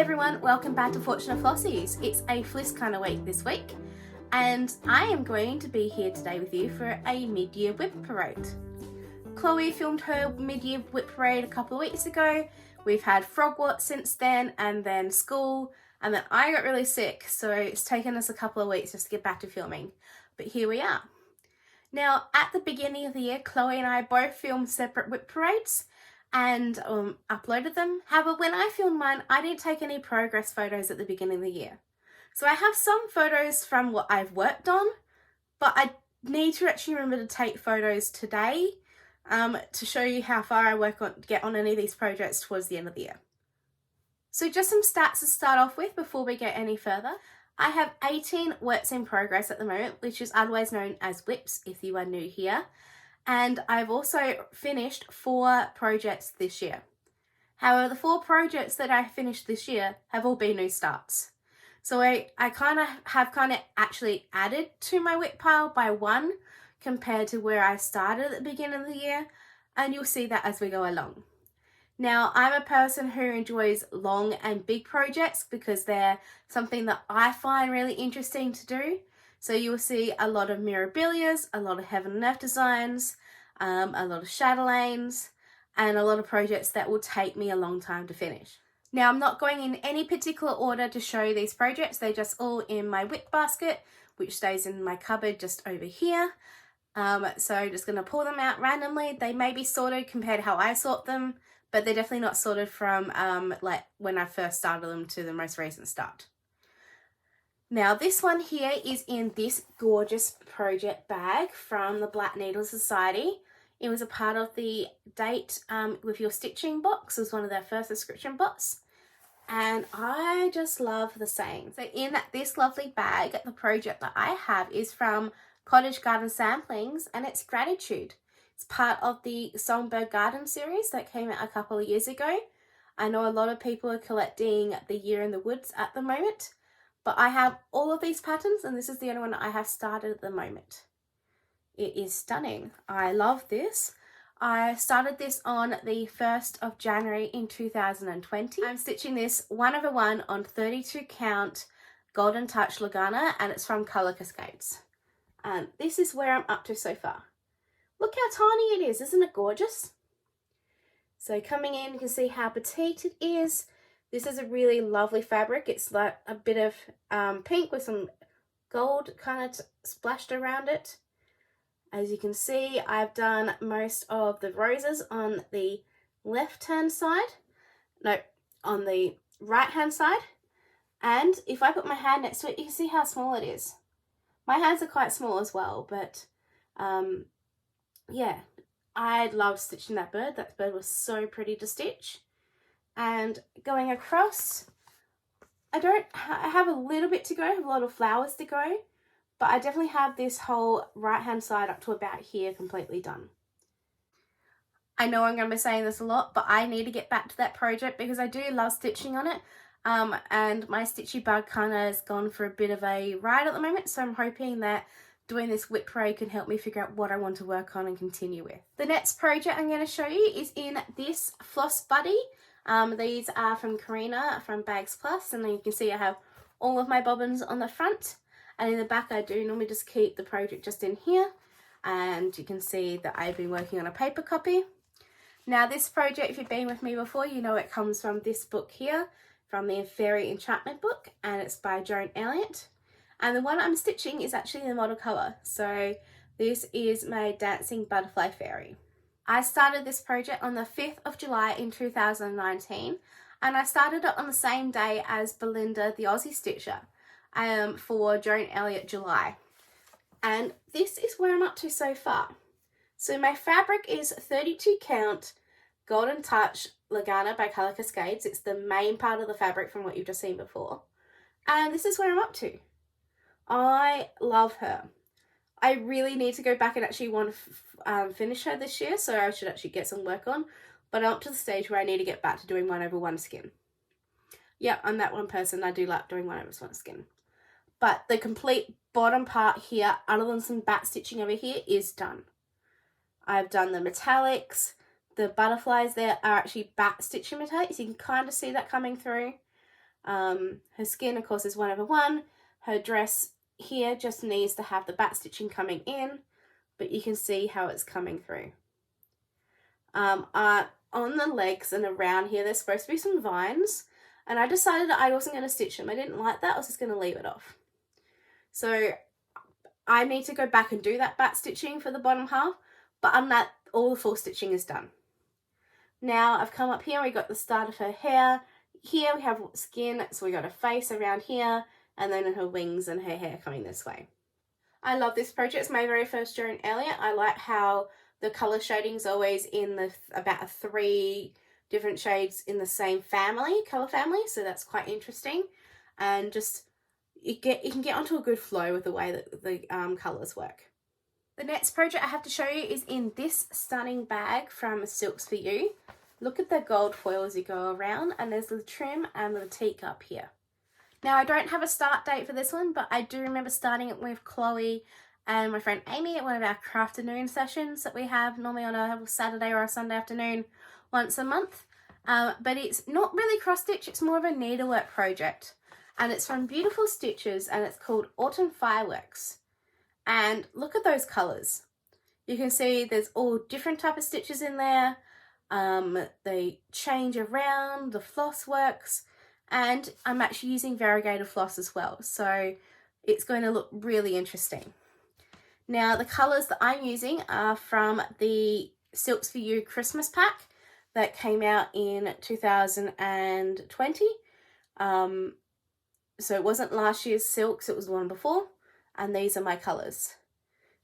everyone, welcome back to Fortunate Flossies. It's a Fliss kind of week this week, and I am going to be here today with you for a mid-year WIP Parade. Chloe filmed her mid-year WIP Parade a couple of weeks ago. We've had Frogwort since then, and then school, and then I got really sick, so it's taken us a couple of weeks just to get back to filming. But here we are. Now, at the beginning of the year, Chloe and I both filmed separate WIP Parades and uploaded them. However, when I filmed mine, I didn't take any progress photos at the beginning of the year. So I have some photos from what I've worked on, but I need to actually remember to take photos today to show you how far I get on any of these projects towards the end of the year. So just some stats to start off with before we get any further. I have 18 works in progress at the moment, which is otherwise known as WIPs if you are new here. And I've also finished 4 projects this year. However, the 4 projects that I finished this year have all been new starts. So I kind of actually added to my WIP pile by 1 compared to where I started at the beginning of the year, and you'll see that as we go along. Now, I'm a person who enjoys long and big projects because they're something that I find really interesting to do. So you'll see a lot of Mirabilias, a lot of Heaven and Earth designs, a lot of Chatelaines, and a lot of projects that will take me a long time to finish. Now, I'm not going in any particular order to show these projects. They're just all in my WIP basket, which stays in my cupboard just over here. So I'm just going to pull them out randomly. They may be sorted compared to how I sort them, but they're definitely not sorted from like when I first started them to the most recent start. Now this one here is in this gorgeous project bag from the Black Needle Society. It was a part of the Date with Your Stitching box. It was one of their first subscription box. And I just love the saying. So in this lovely bag, the project that I have is from Cottage Garden Samplings, and it's Gratitude. It's part of the Songbird Garden series that came out a couple of years ago. I know a lot of people are collecting the Year in the Woods at the moment. But I have all of these patterns, and this is the only one that I have started at the moment. It is stunning. I love this. I started this on the 1st of January in 2020. I'm stitching this 1/1 on 32 count Golden Touch Lugana, and it's from Colour Cascades. And this is where I'm up to so far. Look how tiny it is, isn't it gorgeous? So coming in, you can see how petite it is. This is a really lovely fabric. It's like a bit of pink with some gold kind of splashed around it. As you can see, I've done most of the roses on the left-hand side. No, on the right-hand side. And if I put my hand next to it, you can see how small it is. My hands are quite small as well, but yeah, I loved stitching that bird. That bird was so pretty to stitch. And going across, I have a little bit to go, I have a lot of flowers to go, but I definitely have this whole right hand side up to about here completely done. I know I'm going to be saying this a lot, but I need to get back to that project because I do love stitching on it, and my stitchy bug kind of has gone for a bit of a ride at the moment, so I'm hoping that doing this WIP Parade can help me figure out what I want to work on and continue with. The next project I'm going to show you is in this Floss Buddy. These are from Karina from Bags Plus, and then you can see I have all of my bobbins on the front, and in the back I do normally just keep the project just in here, and you can see that I've been working on a paper copy. Now this project, if you've been with me before, you know it comes from this book here, from the Fairy Enchantment book, and it's by Joan Elliott, and the one I'm stitching is actually the model colour, so this is my Dancing Butterfly Fairy. I started this project on the 5th of July in 2019, and I started it on the same day as Belinda the Aussie Stitcher for Joan Elliott July. And this is where I'm up to so far. So my fabric is 32 count Golden Touch Lugana by Colour Cascades. It's the main part of the fabric from what you've just seen before. And this is where I'm up to. I love her. I really need to go back and actually want to finish her this year, so I should actually get some work on. But I'm up to the stage where I need to get back to doing 1/1 skin. Yeah, I'm that one person. I do like doing 1/1 skin. But the complete bottom part here, other than some back stitching over here, is done. I've done the metallics. The butterflies there are actually back stitching metallics. You can kind of see that coming through. Her skin, of course, is 1/1. Her dress here just needs to have the back stitching coming in, but you can see how it's coming through. On the legs and around here, there's supposed to be some vines, and I decided that I wasn't going to stitch them. I didn't like that. I was just going to leave it off. So I need to go back and do that back stitching for the bottom half, but on that, all the full stitching is done. Now I've come up here, we got the start of her hair. Here we have skin, so we got her face around here, and then her wings and her hair coming this way. I love this project. It's my very first Joan Elliott. I like how the colour shading's always in about 3 different shades in the same colour family, so that's quite interesting. And just you can get onto a good flow with the way that the colours work. The next project I have to show you is in this stunning bag from Silks For You. Look at the gold foil as you go around, and there's the trim and the teacup here. Now, I don't have a start date for this one, but I do remember starting it with Chloe and my friend Aimee at one of our crafternoon sessions that we have normally on a Saturday or a Sunday afternoon once a month. But it's not really cross-stitch, it's more of a needlework project. And it's from Beautiful Stitches, and it's called Autumn Fireworks. And look at those colours. You can see there's all different type of stitches in there. They change around, the floss works, and I'm actually using variegated floss as well, so it's going to look really interesting. Now, the colours that I'm using are from the Silks For You Christmas pack that came out in 2020. So it wasn't last year's silks, it was the one before, and these are my colours.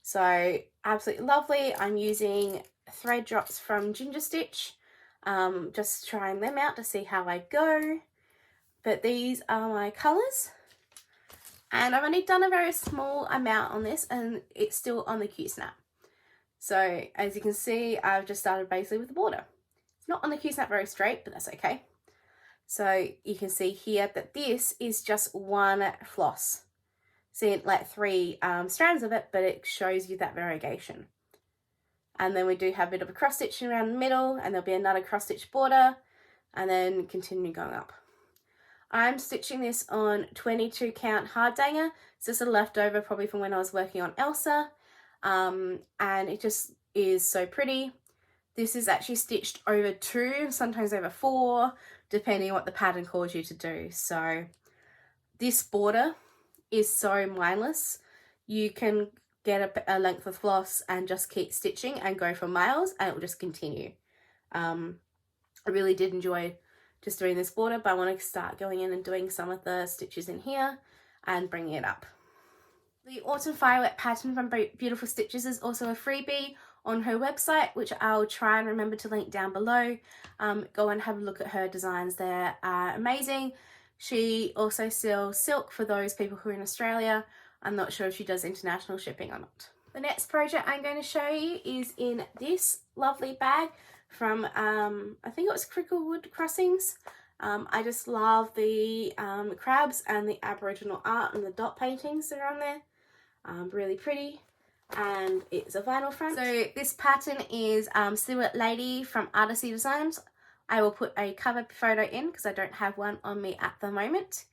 So absolutely lovely. I'm using thread drops from Ginger Stitch, just trying them out to see how I go. But these are my colours, and I've only done a very small amount on this, and it's still on the Q-snap. So as you can see, I've just started basically with the border. It's not on the Q-snap very straight, but that's okay. So you can see here that this is just one floss. See, like 3 strands of it, but it shows you that variegation. And then we do have a bit of a cross stitch around the middle, and there'll be another cross stitch border, and then continue going up. I'm stitching this on 22 count hardanger. It's just a leftover probably from when I was working on Elsa, and it just is so pretty. This is actually stitched over 2, sometimes over 4, depending on what the pattern calls you to do. So this border is so mindless. You can get a length of floss and just keep stitching and go for miles, and it will just continue. I really did enjoy just doing this border, but I want to start going in and doing some of the stitches in here and bringing it up. The Autumn Firework pattern from Beautiful Stitches is also a freebie on her website, which I'll try and remember to link down below. Go and have a look at her designs. They're amazing. She also sells silk for those people who are in Australia. I'm not sure if she does international shipping or not. The next project I'm going to show you is in this lovely bag from, I think it was Cricklewood Crossings. I just love the crabs and the Aboriginal art and the dot paintings that are on there. Really pretty. And it's a vinyl front. So this pattern is Silhouette Lady from Artecy Designs. I will put a cover photo in because I don't have one on me at the moment.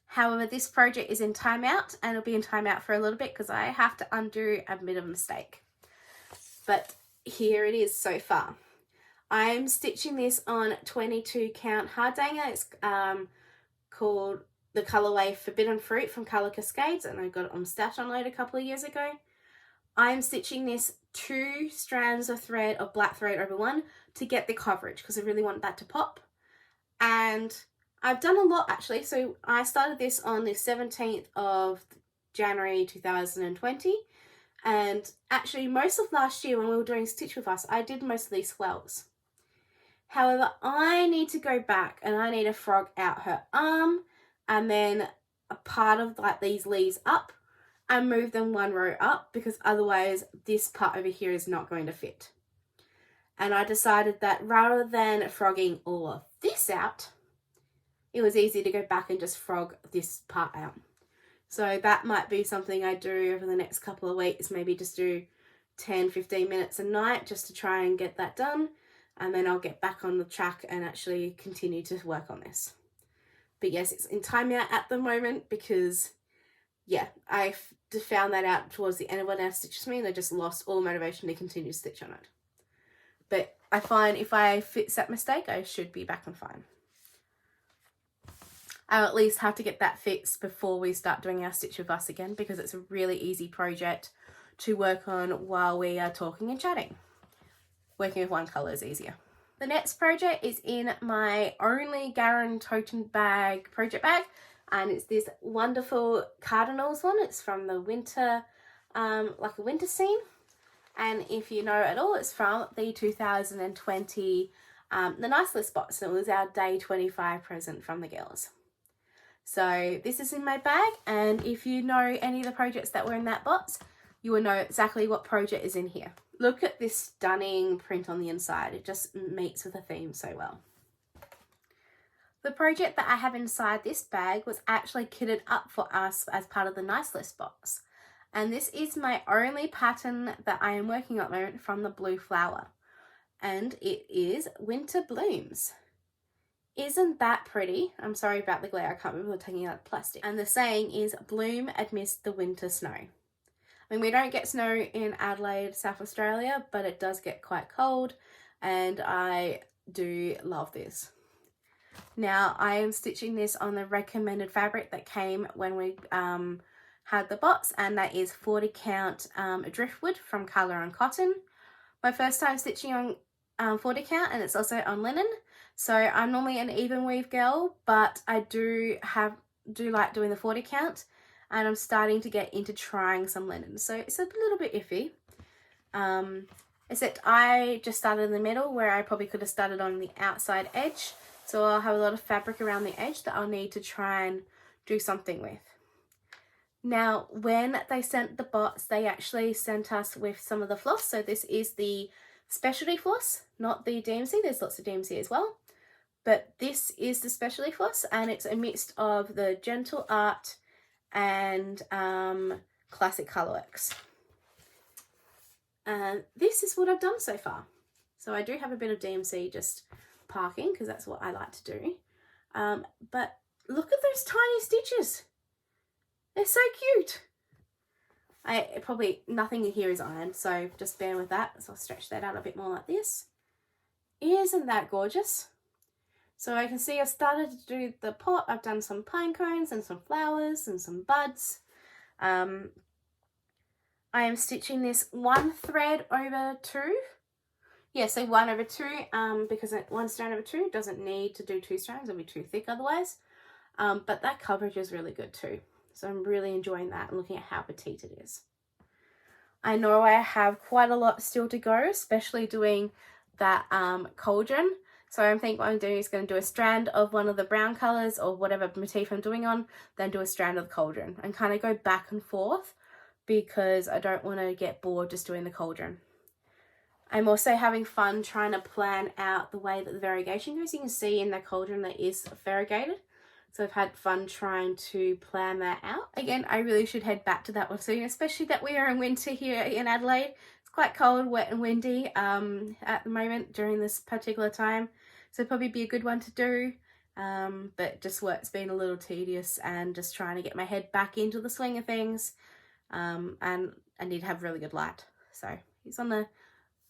However, this project is in timeout, and it'll be in timeout for a little bit because I have to undo a bit of a mistake. But here it is so far. I'm stitching this on 22 count hardanger. It's called the colourway Forbidden Fruit from Colour Cascades, and I got it on Stash Unload a couple of years ago. I'm stitching this 2 strands of thread of black thread over 1 to get the coverage because I really want that to pop. And I've done a lot actually. So I started this on the 17th of January 2020, and actually most of last year when we were doing Stitch With Us, I did most of these swells. However, I need to go back and I need to frog out her arm and then a part of like these leaves up and move them 1 row up, because otherwise this part over here is not going to fit. And I decided that rather than frogging all of this out, it was easy to go back and just frog this part out. So that might be something I do over the next couple of weeks, maybe just do 10-15 minutes a night just to try and get that done. And then I'll get back on the track and actually continue to work on this. But yes, it's in timeout at the moment because, yeah, I found that out towards the end of when I stitched me, and I just lost all motivation to continue to stitch on it. But I find if I fix that mistake, I should be back and fine. I'll at least have to get that fixed before we start doing our Stitch With Us again, because it's a really easy project to work on while we are talking and chatting. Working with one colour is easier. The next project is in my only Garen tote bag project bag, and it's this wonderful Cardinals one. It's from the winter, like a winter scene. And if you know at all, it's from the 2020 the Nice List box. So it was our day 25 present from the girls. So this is in my bag, and if you know any of the projects that were in that box, you will know exactly what project is in here. Look at this stunning print on the inside. It just meets with the theme so well. The project that I have inside this bag was actually kitted up for us as part of the Nice List box. And this is my only pattern that I am working on at the moment from the Blue Flower. And it is Winter Blooms. Isn't that pretty? I'm sorry about the glare, I can't remember taking out the plastic. And the saying is, bloom amidst the winter snow. I mean, we don't get snow in Adelaide, South Australia, but it does get quite cold, and I do love this. Now, I am stitching this on the recommended fabric that came when we had the box, and that is 40 count driftwood from Colour and Cotton. My first time stitching on 40 count, and it's also on linen. So I'm normally an even weave girl, but I do like doing the 40 count, and I'm starting to get into trying some linen. So it's a little bit iffy. Except I just started in the middle, where I probably could have started on the outside edge. So I'll have a lot of fabric around the edge that I'll need to try and do something with. Now, when they sent the box, they actually sent us with some of the floss. So this is the specialty floss, not the DMC. There's lots of DMC as well. But this is the specialty floss, and it's a mix of the Gentle Art and Classic Colourworks. And this is what I've done so far. So I do have a bit of DMC just parking, because that's what I like to do. But look at those tiny stitches. They're so cute. Nothing here is ironed, so just bear with that. So I'll stretch that out a bit more like this. Isn't that gorgeous? So I can see I've started to do the pot. I've done some pine cones and some flowers and some buds. I am stitching this 1 thread over 2. Yeah, so 1 over 2, because 1 strand over 2 doesn't need to do 2 strands. It'll be too thick otherwise. But that coverage is really good too. So I'm really enjoying that and looking at how petite it is. I know I have quite a lot still to go, especially doing that cauldron. So I think what I'm doing is going to do a strand of one of the brown colours or whatever motif I'm doing on, then do a strand of the cauldron and kind of go back and forth, because I don't want to get bored just doing the cauldron. I'm also having fun trying to plan out the way that the variegation goes. You can see in the cauldron that is variegated. So I've had fun trying to plan that out. Again, I really should head back to that one soon, especially that we are in winter here in Adelaide. It's quite cold, wet and windy at the moment during this particular time. So probably be a good one to do. But just work's been a little tedious, and just trying to get my head back into the swing of things. And I need to have really good light. So he's on the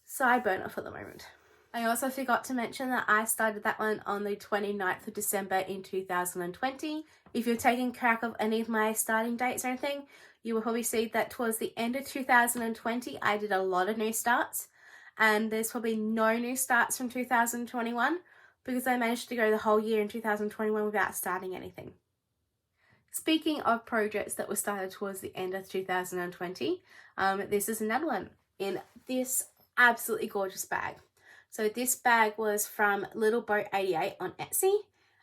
side burner for the moment. I also forgot to mention that I started that one on the 29th of December in 2020. If you're taking track of any of my starting dates or anything, you will probably see that towards the end of 2020, I did a lot of new starts, and there's probably no new starts from 2021, because I managed to go the whole year in 2021 without starting anything. Speaking of projects that were started towards the end of 2020, this is another one in this absolutely gorgeous bag. So this bag was from Little Boat 88 on Etsy,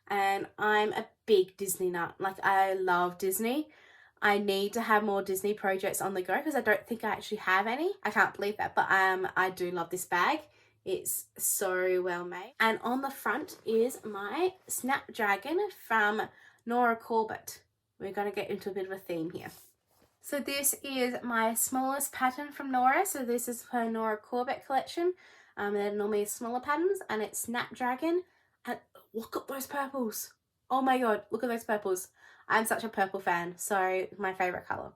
and I'm a big Disney nut. Like, I love Disney. I need to have more Disney projects on the go, because I don't think I actually have any. I can't believe that, but I do love this bag. It's so well made. And on the front is my Snapdragon from Nora Corbett. We're going to get into a bit of a theme here. So this is my smallest pattern from Nora. So this is her Nora Corbett collection. They're normally smaller patterns, and it's Snapdragon. And look at those purples. Oh my god, look at those purples. I'm such a purple fan, so my favourite colour.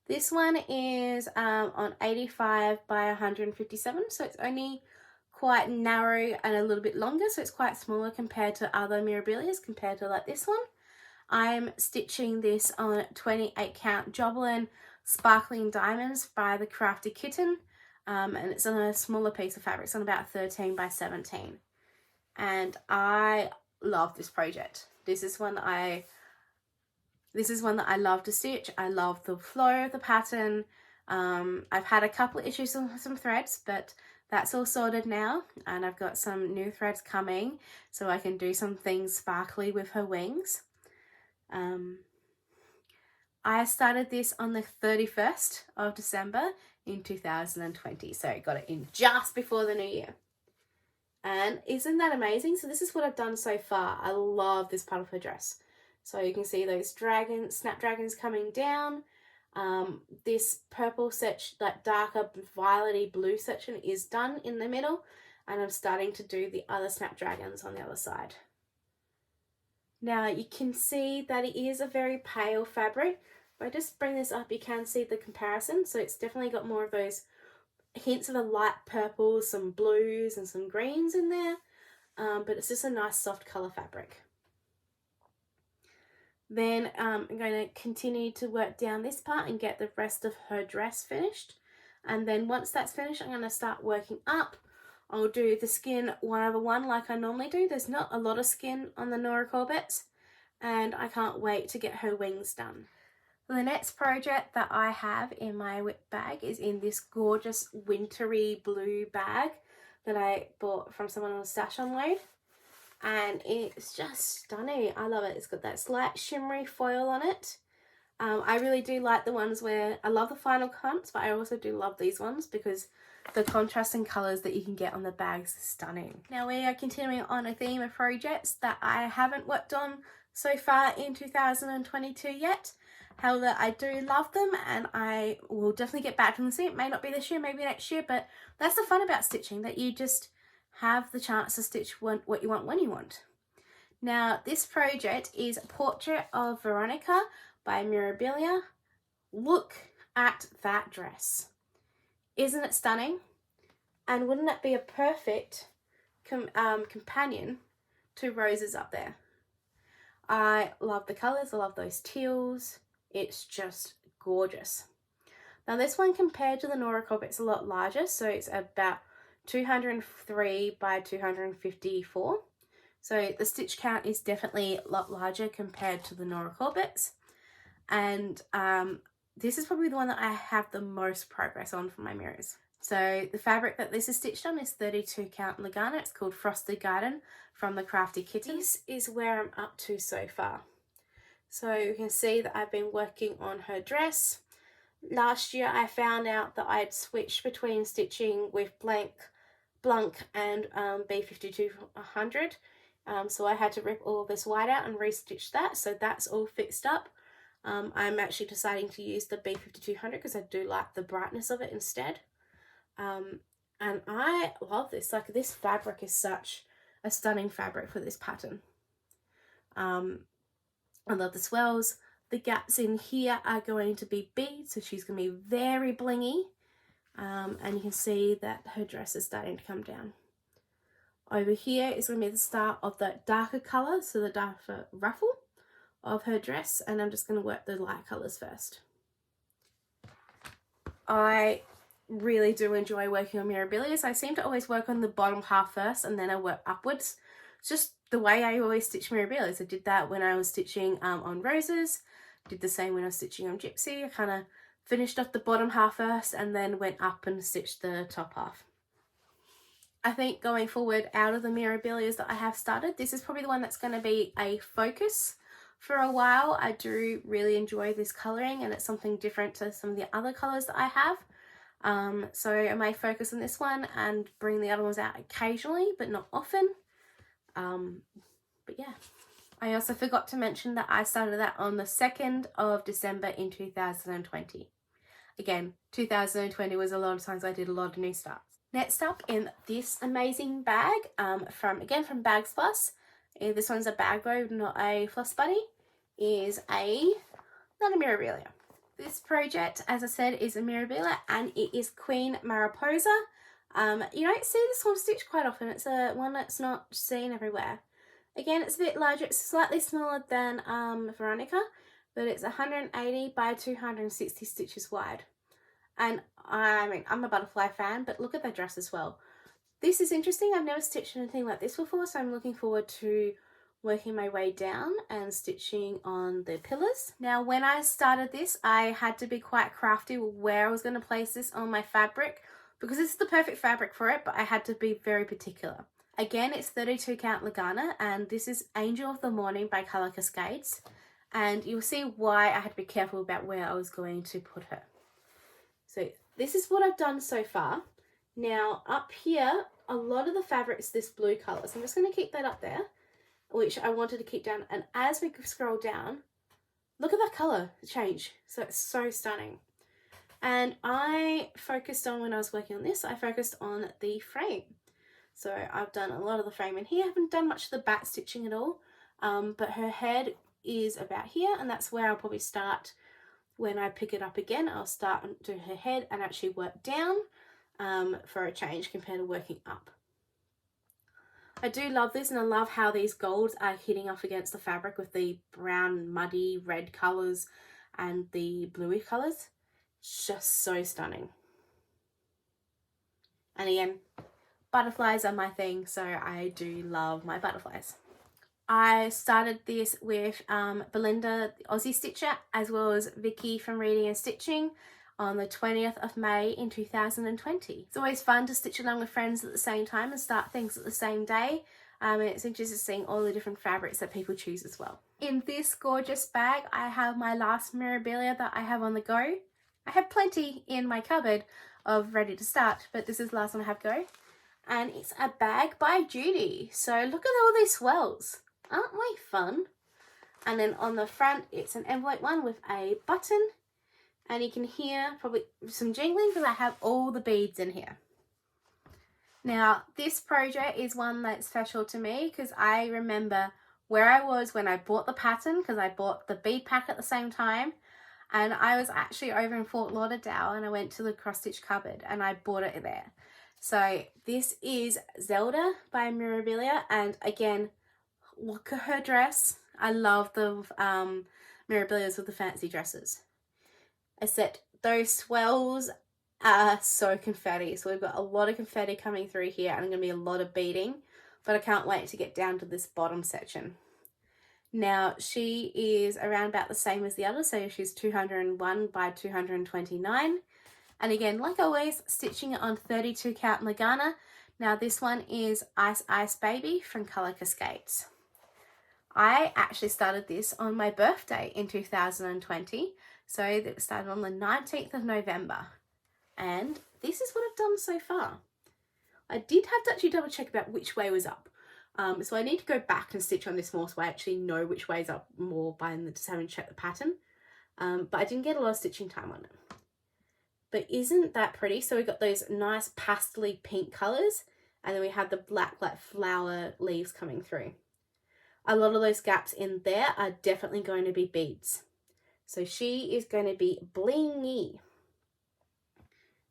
This one is on 85 by 157, so it's only quite narrow and a little bit longer, so it's quite smaller compared to other Mirabilias, compared to like this one. I'm stitching this on 28 count Joblin Sparkling Diamonds by the Crafty Kitten, and it's on a smaller piece of fabric. It's on about 13 by 17, and I love this project. This is one that I love to stitch. I love the flow of the pattern. I've had a couple of issues with some threads, but that's all sorted now, and I've got some new threads coming so I can do some things sparkly with her wings. I started this on the 31st of December in 2020, so I got it in just before the new year. And isn't that amazing? So this is what I've done so far. I love this part of her dress. So you can see those snapdragons coming down. This purple section, like darker violety blue section, is done in the middle, and I'm starting to do the other snapdragons on the other side. Now you can see that it is a very pale fabric. If I just bring this up, you can see the comparison. So it's definitely got more of those hints of a light purple, some blues and some greens in there, but it's just a nice soft colour fabric. Then I'm going to continue to work down this part and get the rest of her dress finished, and then once that's finished I'm going to start working up. I'll do the skin 1/1 like I normally do. There's not a lot of skin on the Nora Corbett's, and I can't wait to get her wings done. The next project that I have in my WIP bag is in this gorgeous wintry blue bag that I bought from someone on Stash Unload, and it's just stunning. I love it. It's got that slight shimmery foil on it. I really do like the ones where I love the final cuts, but I also do love these ones because the contrasting colours that you can get on the bags is stunning. Now we are continuing on a theme of projects that I haven't worked on so far in 2022 yet. However, I do love them, and I will definitely get back to them soon. It may not be this year, maybe next year, but that's the fun about stitching, that you just have the chance to stitch what you want when you want. Now this project is Portrait of Veronica by Mirabilia. Look at that dress. Isn't it stunning? And wouldn't that be a perfect companion to Rose's up there? I love the colours. I love those teals. It's just gorgeous. Now this one, compared to the Nora Cobb, it's a lot larger, so it's about 203 by 254. So the stitch count is definitely a lot larger compared to the Nora Corbett's. And this is probably the one that I have the most progress on for my mirrors. So the fabric that this is stitched on is 32 count Lugana. It's called Frosted Garden from the Crafty Kitten. This is where I'm up to so far. So you can see that I've been working on her dress. Last year I found out that I'd switched between stitching with Blanc and B5200. So I had to rip all this white out and restitch that. So that's all fixed up. I'm actually deciding to use the B5200 because I do like the brightness of it instead. And I love this. Like, this fabric is such a stunning fabric for this pattern. I love the swells. The gaps in here are going to be beads, so she's going to be very blingy. And you can see that her dress is starting to come down. Over here is going to be the start of the darker colour, so the darker ruffle of her dress, and I'm just going to work the light colours first. I really do enjoy working on Mirabilias. I seem to always work on the bottom half first and then I work upwards. It's just the way I always stitch Mirabilias. I did that when I was stitching on Roses, did the same when I was stitching on Gypsy. I kind of finished off the bottom half first and then went up and stitched the top half. I think going forward, out of the Mirabilias that I have started, this is probably the one that's going to be a focus for a while. I do really enjoy this colouring, and it's something different to some of the other colours that I have. So I may focus on this one and bring the other ones out occasionally, but not often. But yeah. I also forgot to mention that I started that on the 2nd of December in 2020. Again, 2020 was a lot of times I did a lot of new starts. Next up in this amazing bag, from Bags Plus, This one's a bag though, not a floss bunny, is not a Mirabilia. This project, as I said, is a Mirabilia and it is Queen Mariposa. You don't see this one stitched quite often. It's a one that's not seen everywhere. Again, it's a bit larger. It's slightly smaller than Veronica, but it's 180 by 260 stitches wide. And I mean, I'm a butterfly fan, but look at the dress as well. This is interesting. I've never stitched anything like this before, so I'm looking forward to working my way down and stitching on the pillars. Now, when I started this, I had to be quite crafty with where I was going to place this on my fabric, because this is the perfect fabric for it, but I had to be very particular. Again, it's 32 count Lugana, and this is Angel of the Morning by Colour Cascades, and you'll see why I had to be careful about where I was going to put her. So this is what I've done so far. Now up here, a lot of the fabric's this blue colour, so I'm just going to keep that up there, which I wanted to keep down. And as we scroll down, look at that colour change. So it's so stunning. And I focused on, when I was working on this, I focused on the frame. So I've done a lot of the frame in here. I haven't done much of the back stitching at all, but her head is about here, and that's where I'll probably start. When I pick it up again, I'll start and do her head and actually work down for a change compared to working up. I do love this, and I love how these golds are hitting off against the fabric with the brown, muddy, red colours and the bluey colours. Just so stunning. And again, butterflies are my thing, so I do love my butterflies. I started this with Belinda, the Aussie Stitcher, as well as Vicky from Reading and Stitching on the 20th of May in 2020. It's always fun to stitch along with friends at the same time and start things at the same day. And it's interesting seeing all the different fabrics that people choose as well. In this gorgeous bag, I have my last Mirabilia that I have on the go. I have plenty in my cupboard of ready to start, but this is the last one I have go. And it's a bag by Judy. So look at all these swells. Aren't they fun? And then on the front, it's an envelope one with a button. And you can hear probably some jingling because I have all the beads in here. Now, this project is one that's special to me because I remember where I was when I bought the pattern, because I bought the bead pack at the same time. And I was actually over in Fort Lauderdale and I went to the cross stitch cupboard and I bought it there. So this is Zelda by Mirabilia, and again, look at her dress. I love the Mirabilias with the fancy dresses. Except those swells are so confetti. So we've got a lot of confetti coming through here and going to be a lot of beading, but I can't wait to get down to this bottom section. Now, she is around about the same as the other, so she's 201 by 229. And again, like always, stitching it on 32 count Lugana. Now this one is Ice Ice Baby from Colour Cascades. I actually started this on my birthday in 2020. So it started on the 19th of November. And this is what I've done so far. I did have to actually double check about which way was up. So I need to go back and stitch on this more so I actually know which way is up more by just having to check the pattern. But I didn't get a lot of stitching time on it. But isn't that pretty? So we got those nice pastel pink colours, and then we had the black like flower leaves coming through. A lot of those gaps in there are definitely going to be beads. So she is going to be blingy.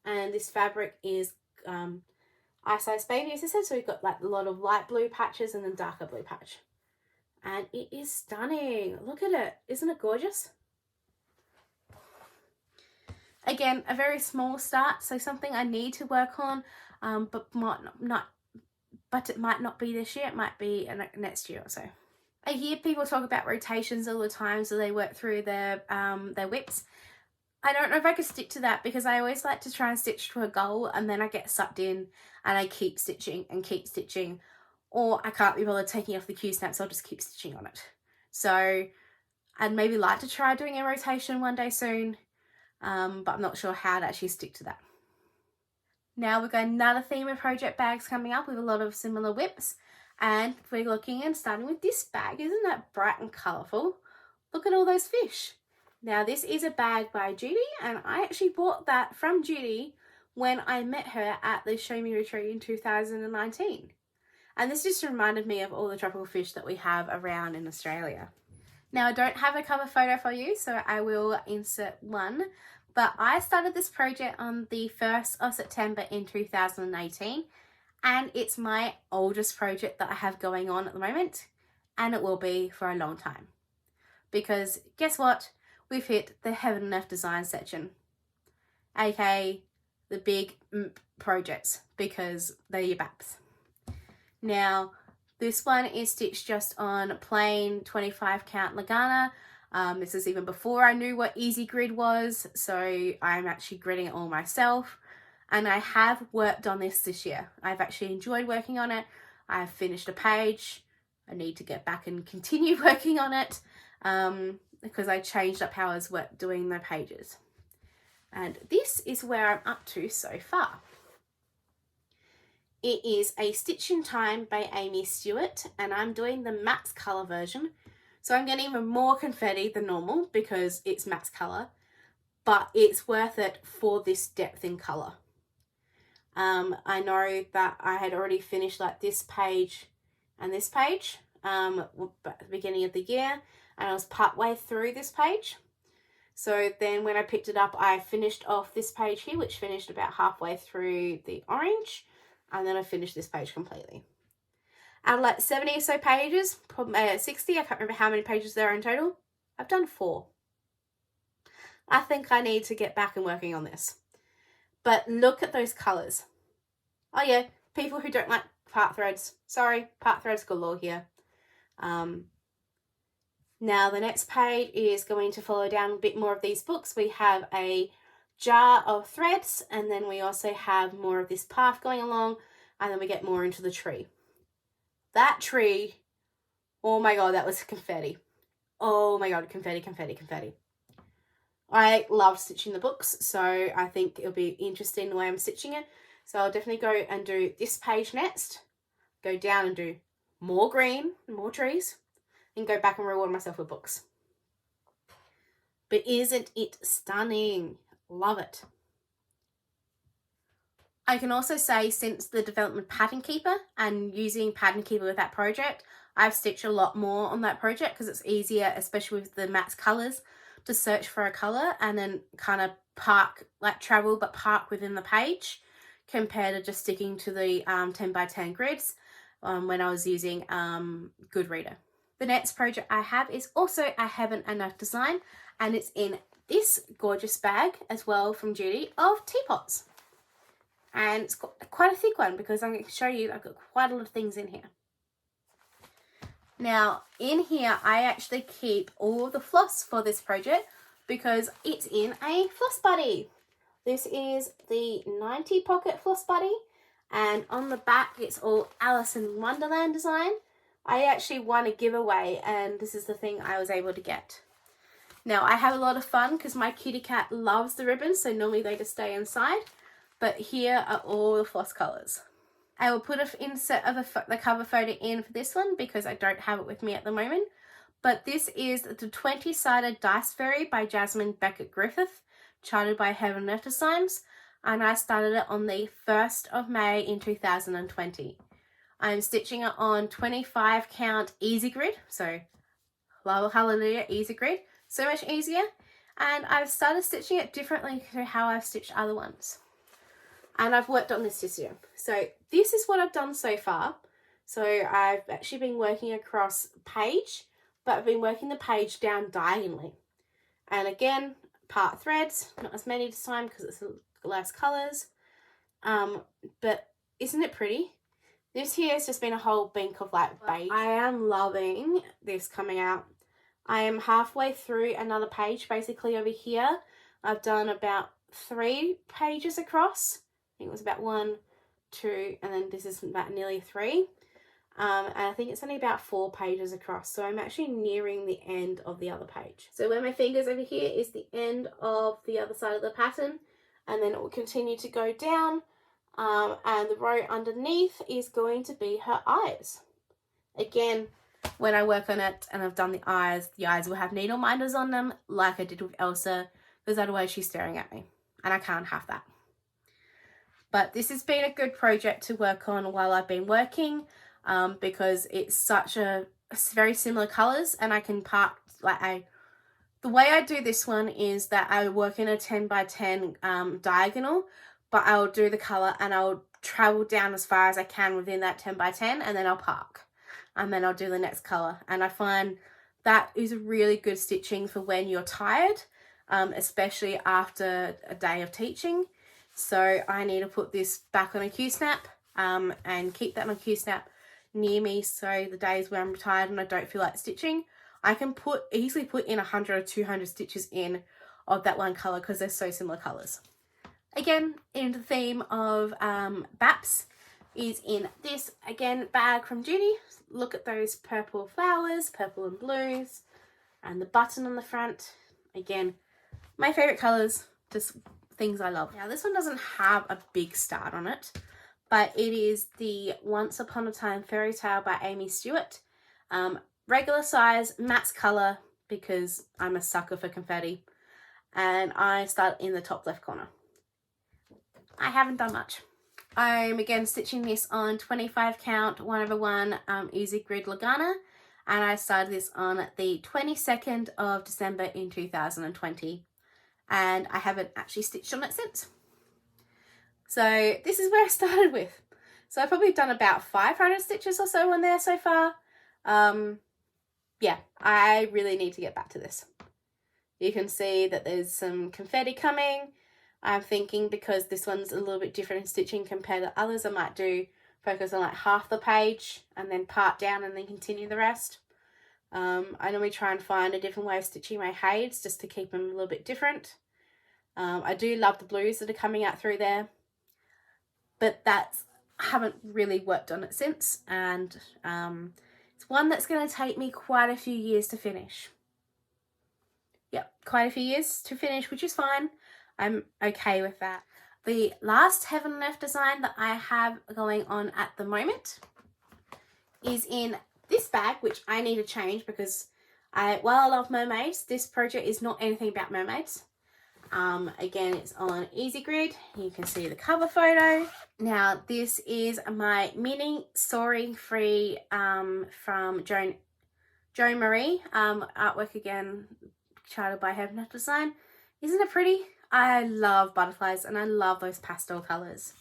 And this fabric is Ice Ice Baby, as I said. So we've got like a lot of light blue patches and then darker blue patch. And it is stunning. Look at it. Isn't it gorgeous? Again, a very small start, so something I need to work on, but it might not be this year. It might be next year or so. I hear people talk about rotations all the time, so they work through their WIPs. I don't know if I could stick to that because I always like to try and stitch to a goal, and then I get sucked in and I keep stitching, or I can't be bothered taking off the Q-snap, so I'll just keep stitching on it. So I'd maybe like to try doing a rotation one day soon. But I'm not sure how to actually stick to that. Now we've got another theme of project bags coming up with a lot of similar WIPs, and we're looking and starting with this bag. Isn't that bright and colourful? Look at all those fish. Now this is a bag by Judy, and I actually bought that from Judy when I met her at the Show Me retreat in 2019. And this just reminded me of all the tropical fish that we have around in Australia. Now, I don't have a cover photo for you, so I will insert one. But I started this project on the 1st of September in 2018. And it's my oldest project that I have going on at the moment. And it will be for a long time. Because guess what? We've hit the Heaven and Earth design section. aka the big projects, because they're your BAPs. Now, this one is stitched just on plain 25 count Lugana. This is even before I knew what easy grid was, so I'm actually gridding it all myself. And I have worked on this year. I've actually enjoyed working on it. I've finished a page. I need to get back and continue working on it because I changed up how I was doing the pages. And this is where I'm up to so far. It is a Stitch in Time by Aimee Stewart, and I'm doing the matte colour version. So I'm getting even more confetti than normal because it's matte colour, but it's worth it for this depth in colour. I know that I had already finished like this page and this page at the beginning of the year, and I was part way through this page. So then when I picked it up, I finished off this page here, which finished about halfway through the orange, and then I finished this page completely. Out of like 70 or so pages, probably 60, I can't remember how many pages there are in total. I've done 4. I think I need to get back and working on this. But look at those colours. Oh yeah, people who don't like part threads. Sorry, part threads galore here. Now the next page is going to follow down a bit more of these books. We have a jar of threads, and then we also have more of this path going along, and then we get more into the tree. That tree, oh my god, that was confetti. Oh my god, confetti, confetti, confetti. I love stitching the books, so I think it'll be interesting the way I'm stitching it. So I'll definitely go and do this page next, go down and do more green, more trees, and go back and reward myself with books. But isn't it stunning? Love it. I can also say since the development Pattern Keeper and using Pattern Keeper with that project, I've stitched a lot more on that project because it's easier, especially with the matte colours, to search for a colour and then kind of park, like travel but park within the page, compared to just sticking to the 10 by 10 grids when I was using Goodreader. The next project I have is also a Heaven and Earth design, and it's in this gorgeous bag as well from Judy of teapots. And it's got quite a thick one because I'm going to show you I've got quite a lot of things in here. Now in here I actually keep all the floss for this project because it's in a floss buddy. This is the 90 pocket floss buddy, and on the back it's all Alice in Wonderland design. I actually won a giveaway and this is the thing I was able to get. Now I have a lot of fun because my kitty cat loves the ribbons, so normally they just stay inside. But here are all the floss colours. I will put an insert of the cover photo in for this one because I don't have it with me at the moment. But this is the 20-sided Dice Fairy by Jasmine Beckett-Griffith, charted by Heaven and Earth Designs, and I started it on the 1st of May in 2020. I'm stitching it on 25 count easy grid, so hallelujah, easy grid, so much easier. And I've started stitching it differently to how I've stitched other ones. And I've worked on this year. So this is what I've done so far. So I've actually been working across page, but I've been working the page down diagonally. And again, part threads, not as many this time because it's less colours. But isn't it pretty? This here has just been a whole bank of like beige. I am loving this coming out. I am halfway through another page basically over here. I've done about 3 pages across. I think it was about 1, 2, and then this is about nearly 3. And I think it's only about 4 pages across. So I'm actually nearing the end of the other page. So where my finger's over here is the end of the other side of the pattern. And then it will continue to go down. And the row underneath is going to be her eyes. Again, when I work on it and I've done the eyes will have needle minders on them like I did with Elsa, because otherwise she's staring at me and I can't have that. But this has been a good project to work on while I've been working. because it's such a very similar colours, and I can part, like, the way I do this one is that I work in a 10 by 10 diagonal, but I'll do the colour and I'll travel down as far as I can within that 10 by 10, and then I'll park, and then I'll do the next colour. And I find that is really good stitching for when you're tired, especially after a day of teaching. So I need to put this back on a Q-snap and keep that on a Q-snap near me, so the days where I'm tired and I don't feel like stitching, I can easily put in 100 or 200 stitches in of that one colour because they're so similar colours. Again, in the theme of BAPs, is in this, again, bag from Judy. Look at those purple flowers, purple and blues, and the button on the front. Again, my favourite colours, just things I love. Now, this one doesn't have a big start on it, but it is the Once Upon a Time Fairy Tale by Aimee Stewart. Regular size, matte colour, because I'm a sucker for confetti. And I start in the top left corner. I haven't done much. I'm again stitching this on 25 count 1/1 easy grid Lugana, and I started this on the 22nd of December in 2020, and I haven't actually stitched on it since. So this is where I started with. So I've probably done about 500 stitches or so on there so far. Yeah, I really need to get back to this. You can see that there's some confetti coming. I'm thinking because this one's a little bit different in stitching compared to others, I might focus on like half the page and then part down and then continue the rest. I normally try and find a different way of stitching my heids just to keep them a little bit different. I do love the blues that are coming out through there, but I haven't really worked on it since, and it's one that's going to take me quite a few years to finish. Yep, quite a few years to finish, which is fine. I'm okay with that. The last Heaven and Earth design that I have going on at the moment is in this bag, which I need to change because while I love mermaids, this project is not anything about mermaids. Again, it's on Easy Grid. You can see the cover photo. Now, this is my mini Soaring free from Joan Marie. Artwork again, charted by Heaven and Earth Design. Isn't it pretty? I love butterflies and I love those pastel colours.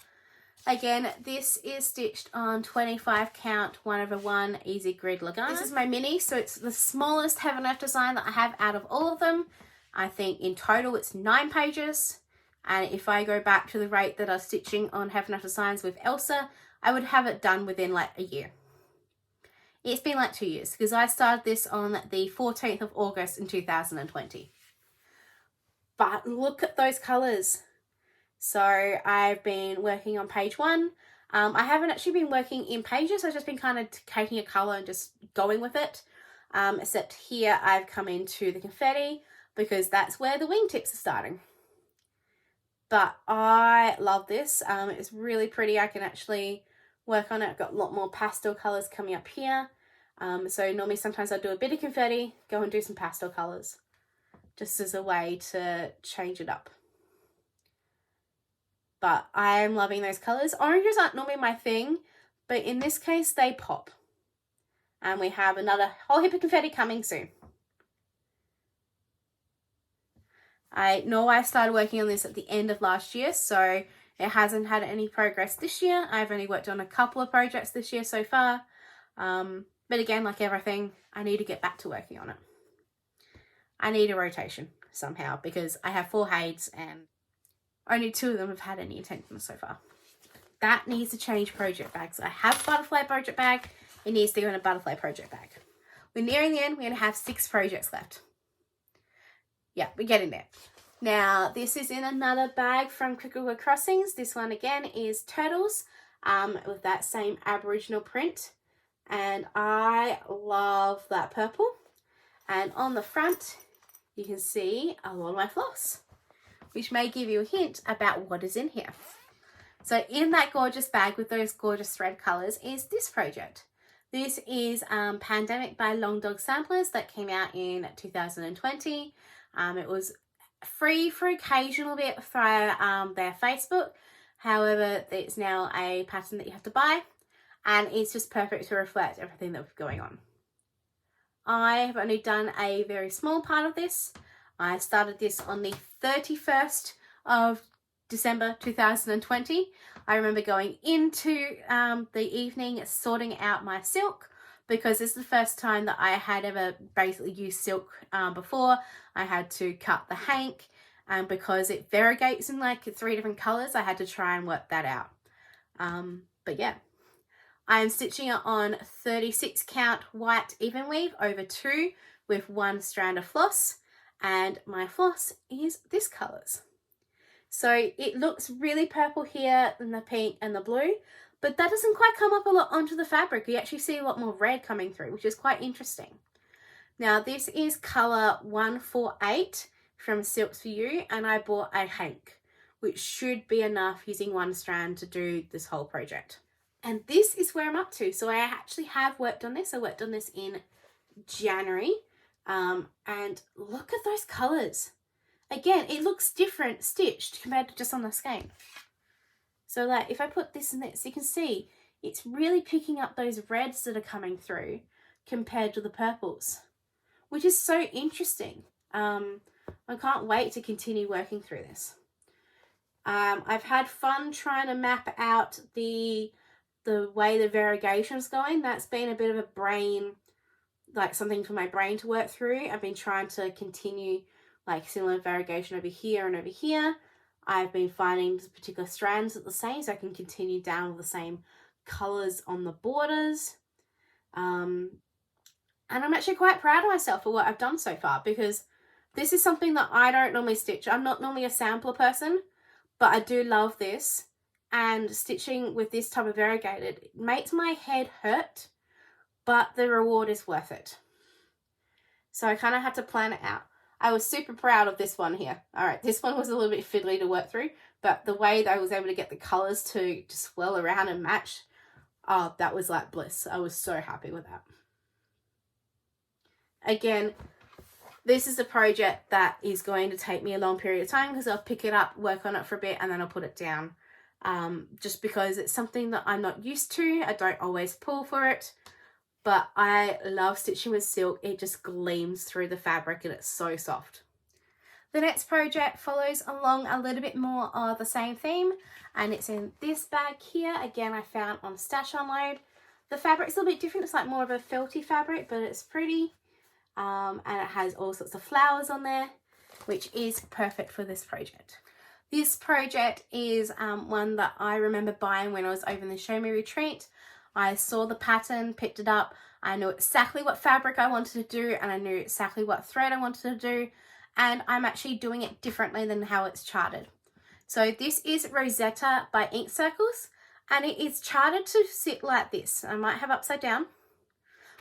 Again, this is stitched on 25 count 1/1 easy grid Lugana. This is my mini, so it's the smallest Heaven and Earth design that I have out of all of them. I think in total it's 9 pages. And if I go back to the rate that I was stitching on Heaven and Earth designs with Elsa, I would have it done within like a year. It's been like 2 years because I started this on the 14th of August in 2020. But look at those colours. So I've been working on page 1. I haven't actually been working in pages. I've just been kind of taking a colour and just going with it. Except here I've come into the confetti because that's where the wingtips are starting. But I love this. It's really pretty. I can actually work on it. I've got a lot more pastel colours coming up here. So normally sometimes I do a bit of confetti, go and do some pastel colours, just as a way to change it up. But I am loving those colours. Oranges aren't normally my thing, but in this case they pop. And we have another whole heap of confetti coming soon. I know I started working on this at the end of last year, so it hasn't had any progress this year. I've only worked on a couple of projects this year so far. But again, like everything, I need to get back to working on it. I need a rotation somehow because I have 4 heids and only 2 of them have had any attention so far. That needs to change project bags. I have a butterfly project bag. It needs to go in a butterfly project bag. We're nearing the end. We're going to have 6 projects left. Yeah, we're getting there. Now, this is in another bag from Cricklewood Crossings. This one again is turtles with that same Aboriginal print. And I love that purple. And on the front, you can see a lot of my floss, which may give you a hint about what is in here. So in that gorgeous bag with those gorgeous thread colours is this project. This is Pandemic by Long Dog Samplers that came out in 2020. It was free for occasional bit via their Facebook. However, it's now a pattern that you have to buy. and it's just perfect to reflect everything that's going on. I have only done a very small part of this. I started this on the 31st of December 2020. I remember going into the evening sorting out my silk, because this is the first time that I had ever basically used silk before. I had to cut the hank, and because it variegates in like 3 different colours, I had to try and work that out. But yeah, I am stitching it on 36 count white even weave over 2 with 1 strand of floss, and my floss is this colours. So it looks really purple here in the pink and the blue, but that doesn't quite come up a lot onto the fabric. You actually see a lot more red coming through, which is quite interesting. Now this is colour 148 from Silks For You, and I bought a hank, which should be enough using 1 strand to do this whole project. And this is where I'm up to. So I actually have worked on this. I worked on this in January, and look at those colours. Again, it looks different stitched compared to just on the skein. So like if I put this and this, you can see it's really picking up those reds that are coming through compared to the purples, which is so interesting. I can't wait to continue working through this. I've had fun trying to map out the way the variegation is going. That's been a bit of a brain, like something for my brain to work through. I've been trying to continue like similar variegation over here and over here. I've been finding particular strands at the same, so I can continue down with the same colours on the borders. And I'm actually quite proud of myself for what I've done so far, because this is something that I don't normally stitch. I'm not normally a sampler person, but I do love this. And stitching with this type of variegated, it makes my head hurt, but the reward is worth it. So I kind of had to plan it out. I was super proud of this one here. All right, this one was a little bit fiddly to work through, but the way that I was able to get the colours to swirl around and match, oh, that was like bliss. I was so happy with that. Again, this is a project that is going to take me a long period of time, because I'll pick it up, work on it for a bit, and then I'll put it down. Just because it's something that I'm not used to. I don't always pull for it, but I love stitching with silk. It just gleams through the fabric and it's so soft. The next project follows along a little bit more of the same theme, and it's in this bag here. Again, I found on Stash Unload. The fabric's a little bit different. It's like more of a felty fabric, but it's pretty. And it has all sorts of flowers on there, which is perfect for this project. This project is one that I remember buying when I was over in the Show Me retreat. I saw the pattern, picked it up. I knew exactly what fabric I wanted to do, and I knew exactly what thread I wanted to do. And I'm actually doing it differently than how it's charted. So this is Rosetta by Ink Circles, and it is charted to sit like this. I might have upside down,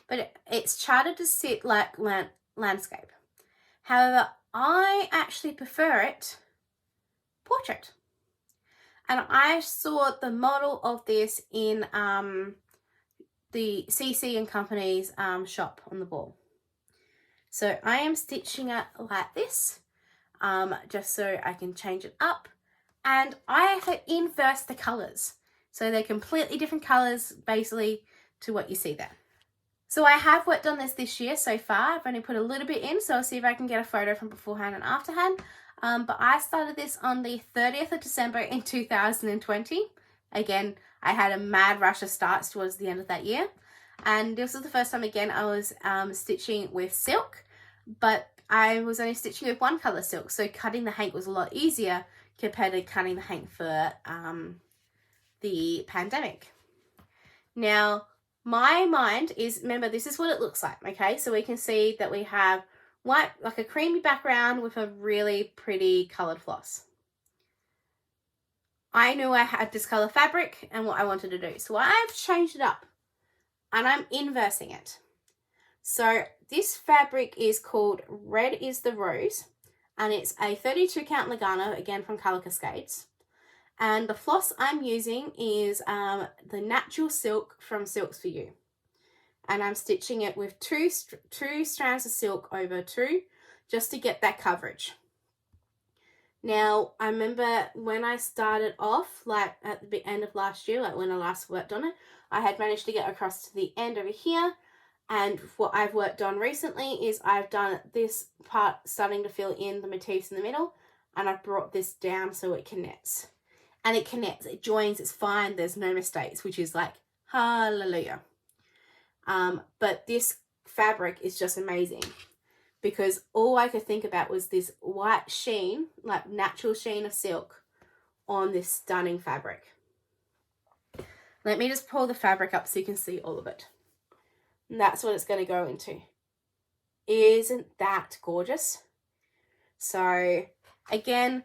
but it's charted to sit like landscape. However, I actually prefer it portrait. And I saw the model of this in the CC and Company's shop on the wall. So I am stitching it like this, just so I can change it up. And I have to inverse the colours. So they're completely different colours, basically, to what you see there. So I have worked on this year so far. I've only put a little bit in, so I'll see if I can get a photo from beforehand and afterhand. But I started this on the 30th of December in 2020. Again, I had a mad rush of starts towards the end of that year. And this was the first time, again, I was stitching with silk, but I was only stitching with one colour silk. So cutting the hank was a lot easier compared to cutting the hank for the pandemic. Now, my mind is, remember, this is what it looks like, okay? So we can see that we have white, like a creamy background with a really pretty coloured floss. I knew I had this colour fabric and what I wanted to do. So I've changed it up and I'm inversing it. So this fabric is called Red is the Rose, and it's a 32 count Lugana, again from Colour Cascades. And the floss I'm using is the natural silk from Silks For You. And I'm stitching it with two strands of silk over 2, just to get that coverage. Now, I remember when I started off, like at the end of last year, like when I last worked on it, I had managed to get across to the end over here. And what I've worked on recently is I've done this part starting to fill in the motifs in the middle, and I've brought this down so it connects. And it connects, it joins, it's fine, there's no mistakes, which is like, hallelujah. But this fabric is just amazing, because all I could think about was this white sheen, like natural sheen of silk on this stunning fabric. Let me just pull the fabric up so you can see all of it. And that's what it's going to go into. Isn't that gorgeous? So again,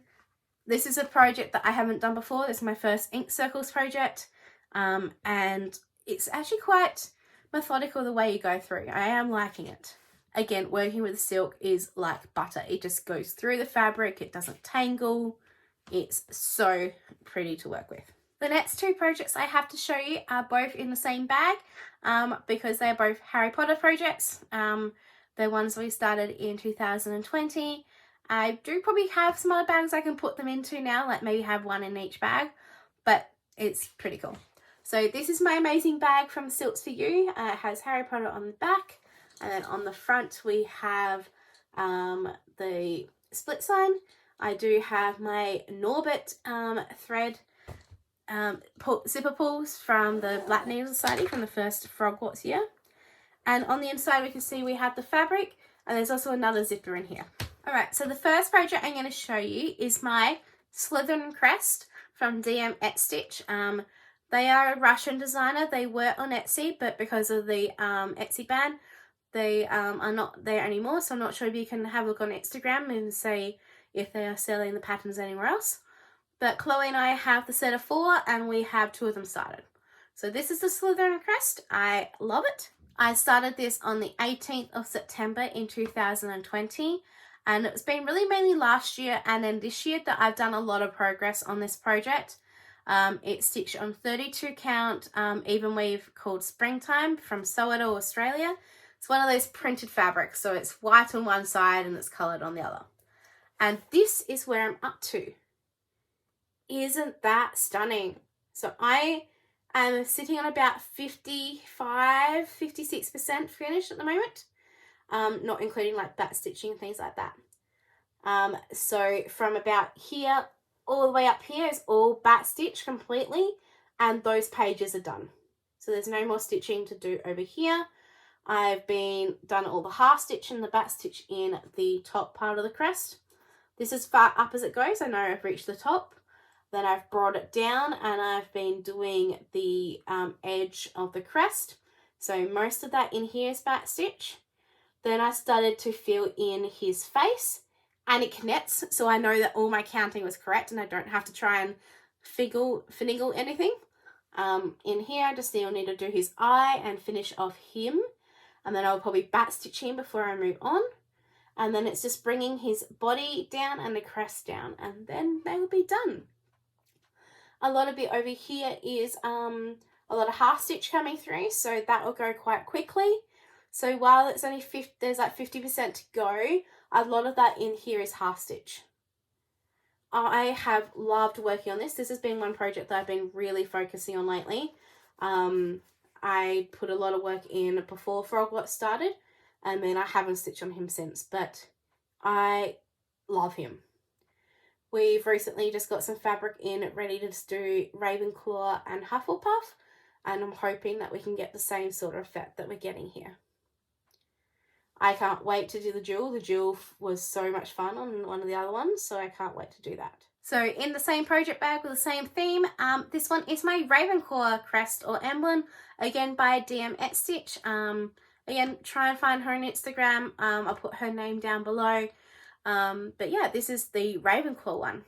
this is a project that I haven't done before. This is my first ink circles project, and it's actually quite methodical the way you go through. I am liking it. Again, working with silk is like butter. It just goes through the fabric. It doesn't tangle. It's so pretty to work with. The next two projects I have to show you are both in the same bag, because they're both Harry Potter projects. They're ones we started in 2020. I do probably have some other bags I can put them into now, like maybe have one in each bag, but it's pretty cool. So this is my amazing bag from Silks For You. It has Harry Potter on the back, and then on the front we have the split sign. I do have my Norbert thread zipper pulls from the Black Needle Society from the first Frogwarts year. And on the inside we can see we have the fabric, and there's also another zipper in here. Alright, so the first project I'm going to show you is my Slytherin Crest from DM Stitch. They are a Russian designer. They were on Etsy, but because of the Etsy ban, they are not there anymore. So I'm not sure if you can have a look on Instagram and see if they are selling the patterns anywhere else. But Chloe and I have the set of 4, and we have 2 of them started. So this is the Slytherin Crest. I love it. I started this on the 18th of September in 2020. And it's been really mainly last year and then this year that I've done a lot of progress on this project. It's stitched on 32 count even weave called Springtime from Soaring, Australia. It's one of those printed fabrics, so it's white on one side and it's coloured on the other. And this is where I'm up to. Isn't that stunning? So I am sitting on about 56% finished at the moment. Not including like back stitching and things like that. So from about here all the way up here is all back stitched completely, and those pages are done. So there's no more stitching to do over here. I've done all the half stitch and the back stitch in the top part of the crest. This is far up as it goes. I know I've reached the top. Then I've brought it down and I've been doing the edge of the crest. So most of that in here is back stitch. Then I started to fill in his face, and it connects, so I know that all my counting was correct and I don't have to try and finagle anything. In here I just still need to do his eye and finish off him, and then I'll probably back stitch him before I move on. And then it's just bringing his body down and the crest down, and then they will be done. A lot of it over here is a lot of half stitch coming through, so that will go quite quickly. So while it's only there's like 50% to go, a lot of that in here is half stitch. I have loved working on this. This has been one project that I've been really focusing on lately. I put a lot of work in before Frogwarts started, and then I haven't stitched on him since, but I love him. We've recently just got some fabric in ready to do Ravenclaw and Hufflepuff, and I'm hoping that we can get the same sort of effect that we're getting here. I can't wait to do the jewel. The jewel was so much fun on one of the other ones, so I can't wait to do that. So in the same project bag with the same theme, this one is my Ravenclaw crest or emblem, again by DM Stitch. Again, try and find her on Instagram. I'll put her name down below. But yeah, this is the Ravenclaw one.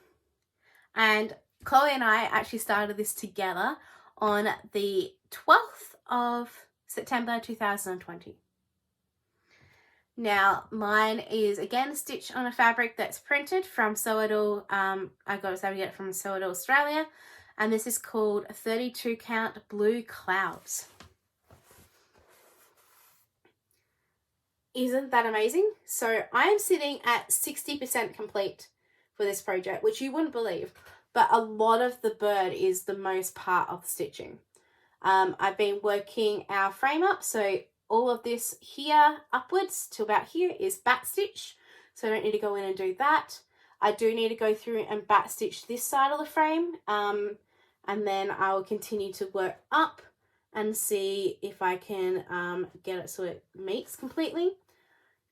And Chloe and I actually started this together on the 12th of September 2020. Now, mine is again stitched on a fabric that's printed from Soaring. I got to get it from Soaring, Australia, and this is called 32 count Blue Clouds. Isn't that amazing? So I am sitting at 60% complete for this project, which you wouldn't believe, but a lot of the bird is the most part of the stitching. I've been working our frame up, so all of this here upwards to about here is back stitch, so I don't need to go in and do that. I do need to go through and back stitch this side of the frame, and then I will continue to work up and see if I can get it so it meets completely.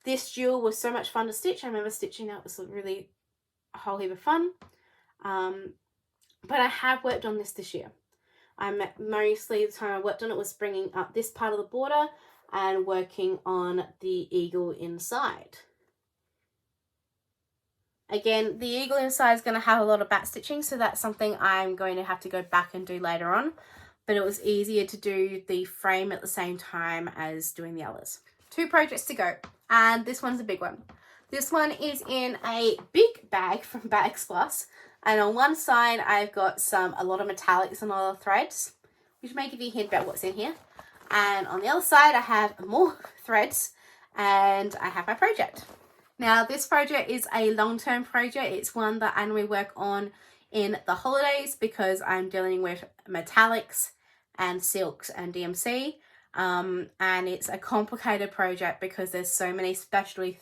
This jewel was so much fun to stitch. I remember stitching that was really a whole heap of fun. But I have worked on this year. Mostly the time I worked on it was bringing up this part of the border and working on the eagle inside. Again, the eagle inside is going to have a lot of back stitching, so that's something I'm going to have to go back and do later on. But it was easier to do the frame at the same time as doing the others. 2 projects to go, and this one's a big one. This one is in a big bag from Bags Plus, and on one side I've got a lot of metallics and a lot of threads, which may give you a hint about what's in here. And on the other side I have more threads, and I have my project. Now this project is a long-term project. It's one that I normally work on in the holidays because I'm dealing with metallics and silks and DMC. And it's a complicated project because there's so many specialty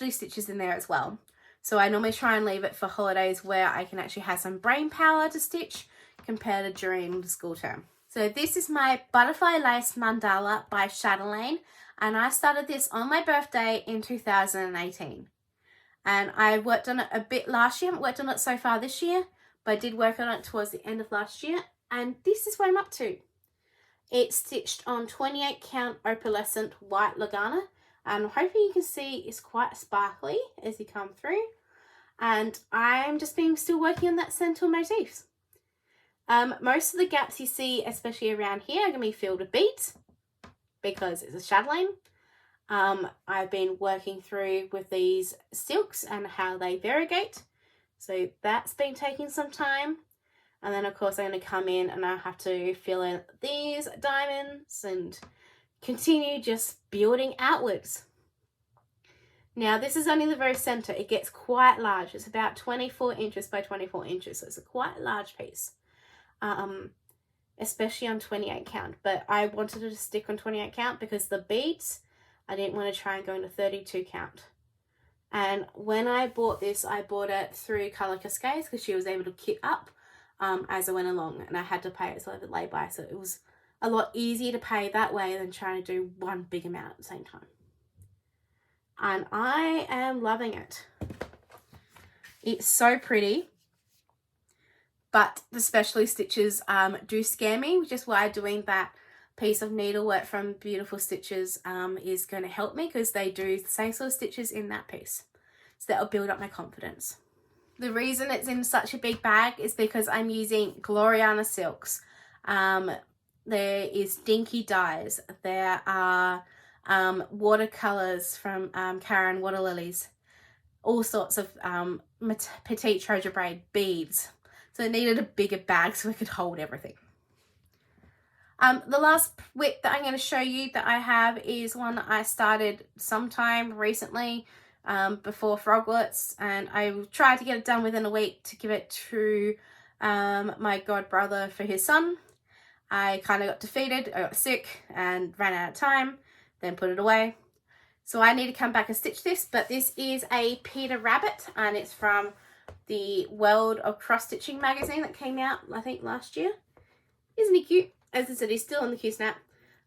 stitches in there as well. So I normally try and leave it for holidays where I can actually have some brain power to stitch compared to during the school term. So this is my Butterfly Lace Mandala by Chatelaine, and I started this on my birthday in 2018. And I worked on it a bit last year. I haven't worked on it so far this year, but I did work on it towards the end of last year, and this is what I'm up to. It's stitched on 28 count opalescent white Lugana, and I'm hoping you can see it's quite sparkly as you come through. And I'm just still working on that centre motifs. Most of the gaps you see, especially around here, are going to be filled with beads because it's a chatelaine. I've been working through with these silks and how they variegate, so that's been taking some time. And then of course I'm going to come in and I have to fill in these diamonds and continue just building outwards. Now this is only the very center. It gets quite large. It's about 24 inches by 24 inches, so it's a quite large piece, especially on 28 count. But I wanted to stick on 28 count because the beads, I didn't want to try and go into 32 count. And when I bought this, I bought it through Colour Cascades because she was able to kit up as I went along, and I had to pay it so I could lay by. So it was a lot easier to pay that way than trying to do one big amount at the same time. And I am loving it. It's so pretty, but the specialty stitches do scare me, which is why doing that piece of needlework from Beautiful Stitches is going to help me, because they do the same sort of stitches in that piece. So that'll build up my confidence. The reason it's in such a big bag is because I'm using Gloriana silks. There is dinky dyes. There are watercolors from Karen Water Lilies. All sorts of petite treasure braid beads. So I needed a bigger bag so I could hold everything. The last WIP that I'm going to show you that I have is one that I started sometime recently before Froglets, and I tried to get it done within a week to give it to my god brother for his son. I kind of got defeated, I got sick and ran out of time, then put it away. So I need to come back and stitch this, but this is a Peter Rabbit, and it's from the World of Cross Stitching magazine that came out, I think, last year. Isn't he cute? As I said, he's still on the Q-snap.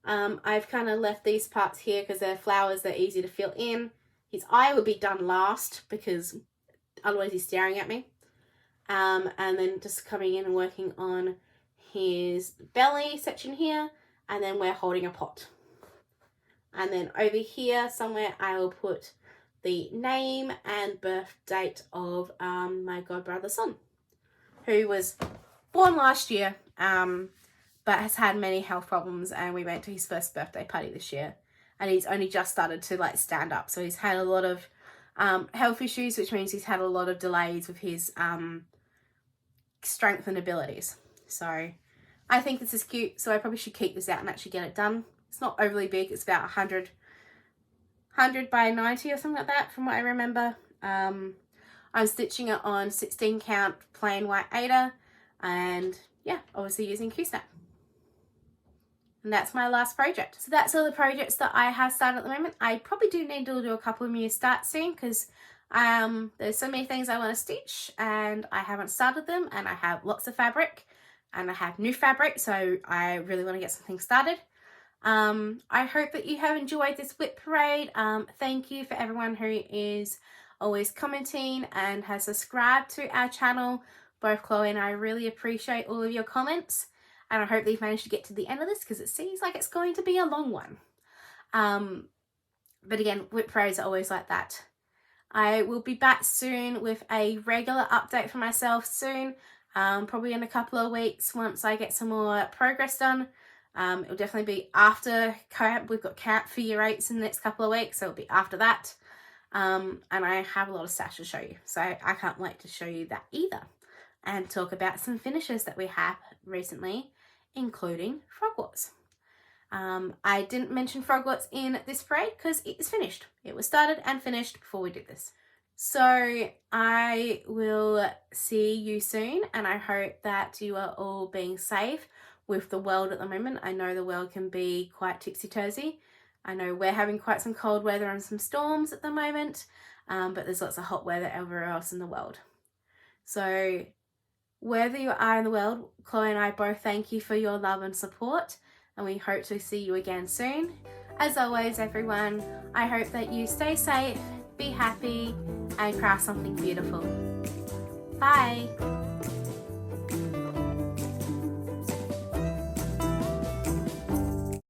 I've kind of left these parts here because they're flowers, they're easy to fill in. His eye would be done last because otherwise he's staring at me. And then just coming in and working on his belly section here, and then we're holding a pot. And then over here somewhere I will put the name and birth date of my godbrother's son, who was born last year, but has had many health problems, and we went to his first birthday party this year, and he's only just started to like stand up. So he's had a lot of health issues, which means he's had a lot of delays with his strength and abilities. So I think this is cute, so I probably should keep this out and actually get it done. It's not overly big, it's about 100 by 90 or something like that from what I remember. I'm stitching it on 16 count plain white Aida, and yeah, obviously using Q-snap. And that's my last project. So that's all the projects that I have started at the moment. I probably do need to do a couple of new starts soon because there's so many things I want to stitch and I haven't started them, and I have lots of fabric and I have new fabric, so I really want to get something started. I hope that you have enjoyed this WIP Parade. Thank you for everyone who is always commenting and has subscribed to our channel. Both Chloe and I really appreciate all of your comments, and I hope that you've managed to get to the end of this because it seems like it's going to be a long one. But again, WIP Parades are always like that. I will be back soon with a regular update for myself soon, probably in a couple of weeks once I get some more progress done. It'll definitely be after camp. We've got camp for year 8s in the next couple of weeks, so it'll be after that. And I have a lot of stash to show you, so I can't wait to show you that either, and talk about some finishes that we have recently, including Frogwatch. I didn't mention Frogwatch in this parade because it is finished. It was started and finished before we did this. So I will see you soon, and I hope that you are all being safe with the world at the moment. I know the world can be quite tipsy-turvy. I know we're having quite some cold weather and some storms at the moment, but there's lots of hot weather everywhere else in the world. So wherever you are in the world, Chloe and I both thank you for your love and support, and we hope to see you again soon. As always, everyone, I hope that you stay safe, be happy, and craft something beautiful. Bye!